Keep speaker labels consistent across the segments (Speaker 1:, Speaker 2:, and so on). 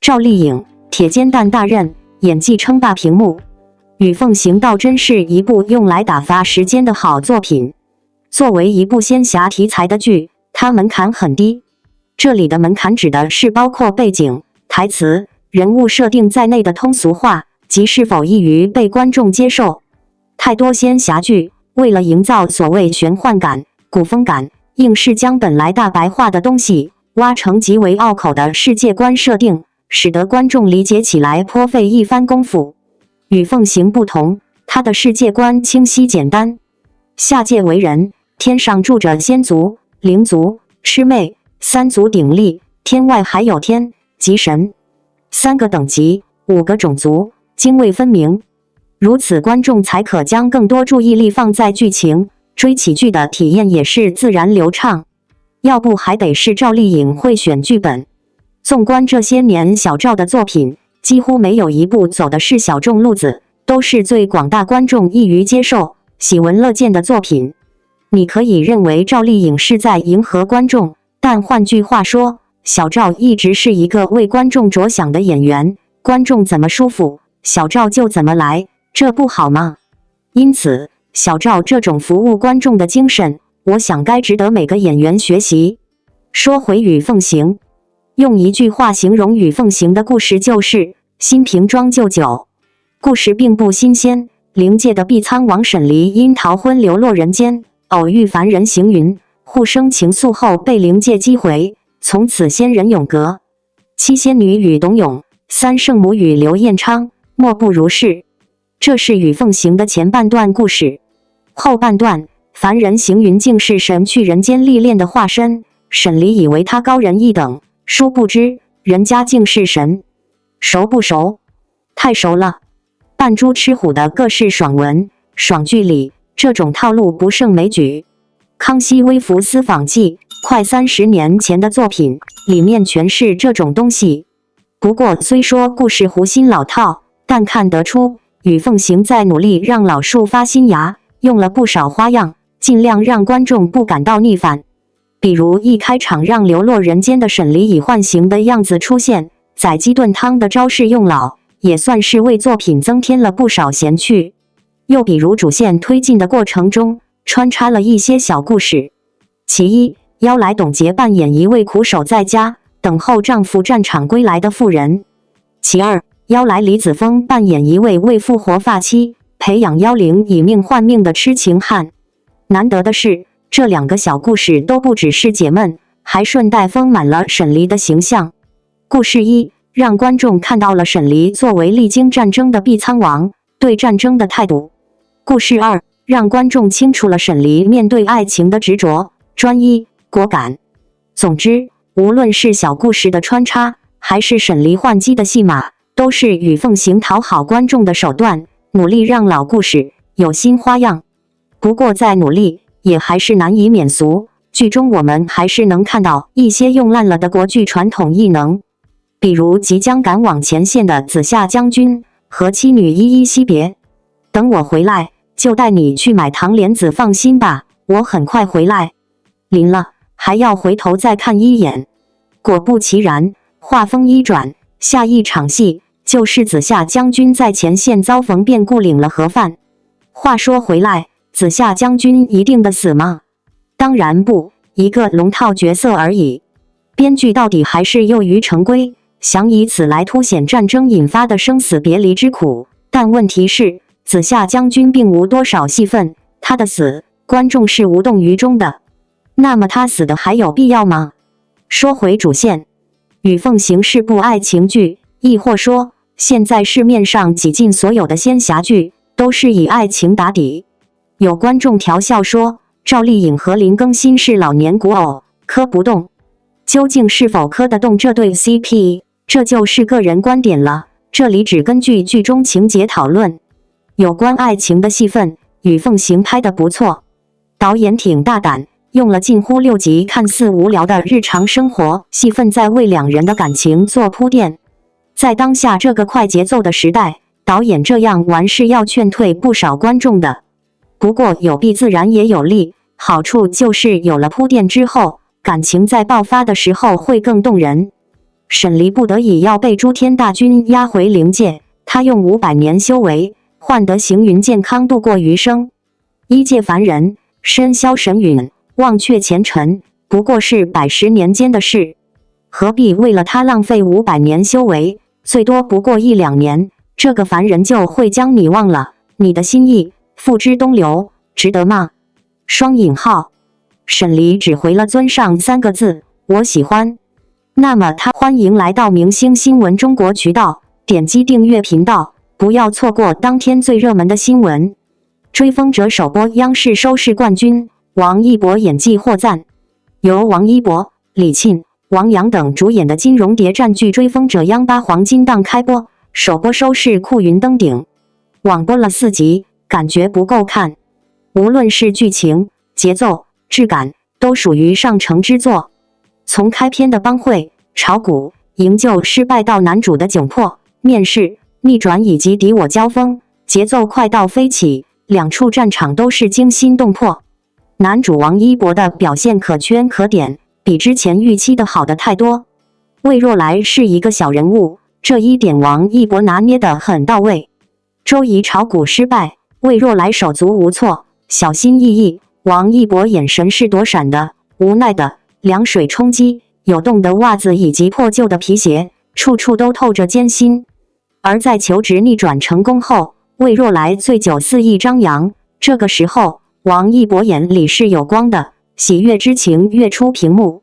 Speaker 1: 赵丽颖铁肩担大任，演技称霸屏幕。与凤行倒真是一部用来打发时间的好作品。作为一部仙侠题材的剧，它门槛很低。这里的门槛指的是包括背景、台词、人物设定在内的通俗化及是否易于被观众接受。太多仙侠剧为了营造所谓玄幻感、古风感，硬是将本来大白话的东西挖成极为拗口的世界观设定，使得观众理解起来颇费一番功夫。与凤行不同，他的世界观清晰简单。下界为人，天上住着仙族、灵族、魑魅三足鼎立，天外还有天即神，三个等级，5个种族，泾渭分明。如此观众才可将更多注意力放在剧情，追起剧的体验也是自然流畅。要不还得是赵丽颖会选剧本。纵观这些年小赵的作品，几乎没有一部走的是小众路子，都是最广大观众易于接受、喜闻乐见的作品。你可以认为赵丽颖是在迎合观众，但换句话说，小赵一直是一个为观众着想的演员，观众怎么舒服，小赵就怎么来，这不好吗？因此，小赵这种服务观众的精神，我想该值得每个演员学习。说回与凤行，用一句话形容与凤行的故事就是新瓶装旧酒。故事并不新鲜，灵界的碧苍王沈离因逃婚流落人间，偶遇凡人行云，互生情愫后被灵界击回，从此仙人永隔。七仙女与董永，三圣母与刘彦昌，莫不如是。这是与凤行的前半段故事。后半段，凡人行云竟是神去人间历练的化身，沈离以为他高人一等，殊不知人家竟是神。熟不熟？太熟了。扮猪吃虎的各式爽文、爽剧里，这种套路不胜枚举。康熙微服私访记，快30年前的作品，里面全是这种东西。不过虽说故事胡新老套，但看得出与凤行在努力让老树发新芽，用了不少花样，尽量让观众不感到逆反。比如一开场让流落人间的沈离以幻形的样子出现，宰鸡炖汤的招式用老，也算是为作品增添了不少闲趣。又比如主线推进的过程中，穿插了一些小故事。其一，妖来董洁扮演一位苦守在家，等候丈夫战场归来的妇人。其二，妖来李子峰扮演一位为复活发妻、培养妖灵以命换命的痴情汉。难得的是，这2个小故事都不只是解闷，还顺带丰满了沈离的形象。故事一，让观众看到了沈离作为历经战争的碧苍王对战争的态度。故事二，让观众清楚了沈离面对爱情的执着、专一、果敢。总之，无论是小故事的穿插，还是沈离换机的戏码，都是与凤行讨好观众的手段，努力让老故事有新花样。不过再努力，也还是难以免俗，剧中我们还是能看到一些用烂了的国剧传统艺能，比如即将赶往前线的紫夏将军和妻女依依惜别。等我回来，就带你去买糖莲子，放心吧，我很快回来。临了，还要回头再看一眼。果不其然，话锋一转，下一场戏就是紫夏将军在前线遭逢变故，领了盒饭。话说回来，紫夏将军一定的死吗？当然不，一个龙套角色而已。编剧到底还是囿于成规，想以此来凸显战争引发的生死别离之苦。但问题是，紫夏将军并无多少戏份，他的死，观众是无动于衷的。那么他死的还有必要吗？说回主线，与凤行是部爱情剧，亦或说，现在市面上几近所有的仙侠剧都是以爱情打底。有观众调笑说，赵丽颖和林更新是老年古偶，磕不动。究竟是否磕得动这对 CP， 这就是个人观点了，这里只根据剧中情节讨论。有关爱情的戏份，与凤行拍得不错，导演挺大胆，用了近乎6集看似无聊的日常生活戏份，在为2人的感情做铺垫。在当下这个快节奏的时代，导演这样玩是要劝退不少观众的。不过有弊自然也有利，好处就是有了铺垫之后，感情在爆发的时候会更动人。沈黎不得已要被诸天大军押回灵界，他用500年修为换得行云健康度过余生。一介凡人，身消神陨，忘却前尘，不过是100、10年间的事，何必为了他浪费500年修为？最多不过1、2年，这个凡人就会将你忘了，你的心意付之东流，值得吗？双引号。沈黎只回了尊上3个字，我喜欢。那么他欢迎来到明星新闻中国渠道，点击订阅频道，不要错过当天最热门的新闻。追风者首播央视收视冠军，王一博演技获赞。由王一博、李沁、王阳等主演的金融谍战剧《追风者》央8黄金档开播，首播收视酷云登顶，网播了4集，感觉不够看。无论是剧情、节奏、质感，都属于上乘之作。从开篇的帮会、炒股、营救失败到男主的窘迫、面试、逆转以及敌我交锋，节奏快到飞起，2处战场都是惊心动魄。男主王一博的表现可圈可点，比之前预期的好的太多。魏若来是一个小人物，这一点王一博拿捏得很到位。周怡炒股失败，魏若来手足无措，小心翼翼，王一博眼神是躲闪的，无奈的，凉水冲击，有洞的袜子以及破旧的皮鞋，处处都透着艰辛。而在求职逆转成功后，魏若来醉酒肆意张扬，这个时候王一博眼里是有光的，喜悦之情跃出屏幕。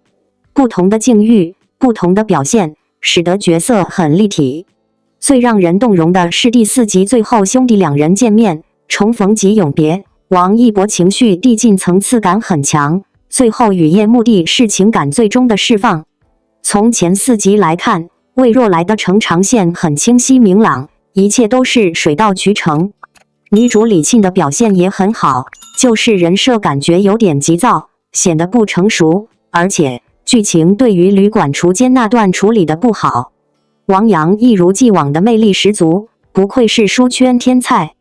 Speaker 1: 不同的境遇，不同的表现，使得角色很立体。最让人动容的是第4集最后兄弟2人见面，重逢即永别，王一博情绪递进，层次感很强。最后雨夜目的是情感最终的释放。从前4集来看，魏若来的成长线很清晰明朗，一切都是水到渠成。女主李沁的表现也很好，就是人设感觉有点急躁，显得不成熟，而且剧情对于旅馆厨间那段处理的不好。王阳一如既往的魅力十足，不愧是书圈天才。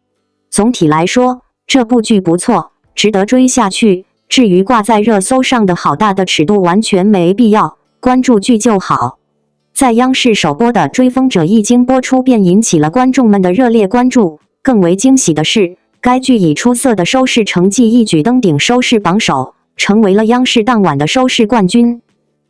Speaker 1: 总体来说，这部剧不错，值得追下去。至于挂在热搜上的好大的尺度完全没必要，关注剧就好。在央视首播的《追风者》一经播出便引起了观众们的热烈关注，更为惊喜的是，该剧以出色的收视成绩一举登顶收视榜首，成为了央视当晚的收视冠军。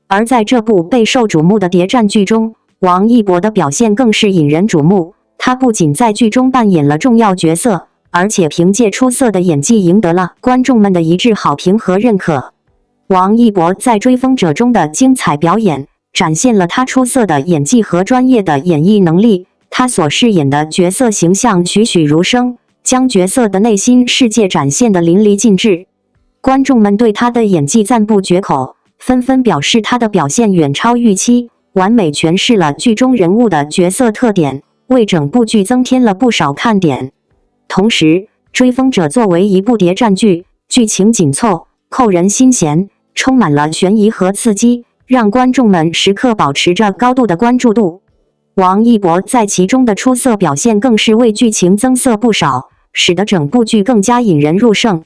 Speaker 1: 而在这部备受瞩目的谍战剧中，王一博的表现更是引人瞩目，他不仅在剧中扮演了重要角色，而且凭借出色的演技赢得了观众们的一致好评和认可。王一博在《追风者》中的精彩表演，展现了他出色的演技和专业的演绎能力。他所饰演的角色形象栩栩如生，将角色的内心世界展现得淋漓尽致。观众们对他的演技赞不绝口，纷纷表示他的表现远超预期，完美诠释了剧中人物的角色特点，为整部剧增添了不少看点。同时，《追风者》作为一部谍战剧，剧情紧凑，扣人心弦，充满了悬疑和刺激，让观众们时刻保持着高度的关注度。王一博在其中的出色表现更是为剧情增色不少，使得整部剧更加引人入胜。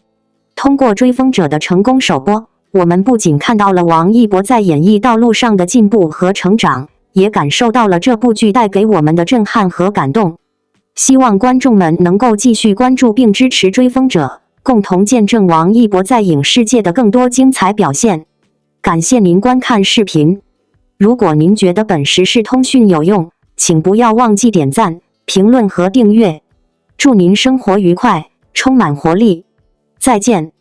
Speaker 1: 通过《追风者》的成功首播，我们不仅看到了王一博在演艺道路上的进步和成长，也感受到了这部剧带给我们的震撼和感动。希望观众们能够继续关注并支持《追风者》，共同见证王一博在影视界的更多精彩表现。感谢您观看视频。如果您觉得本时事通讯有用，请不要忘记点赞、评论和订阅。祝您生活愉快，充满活力。再见。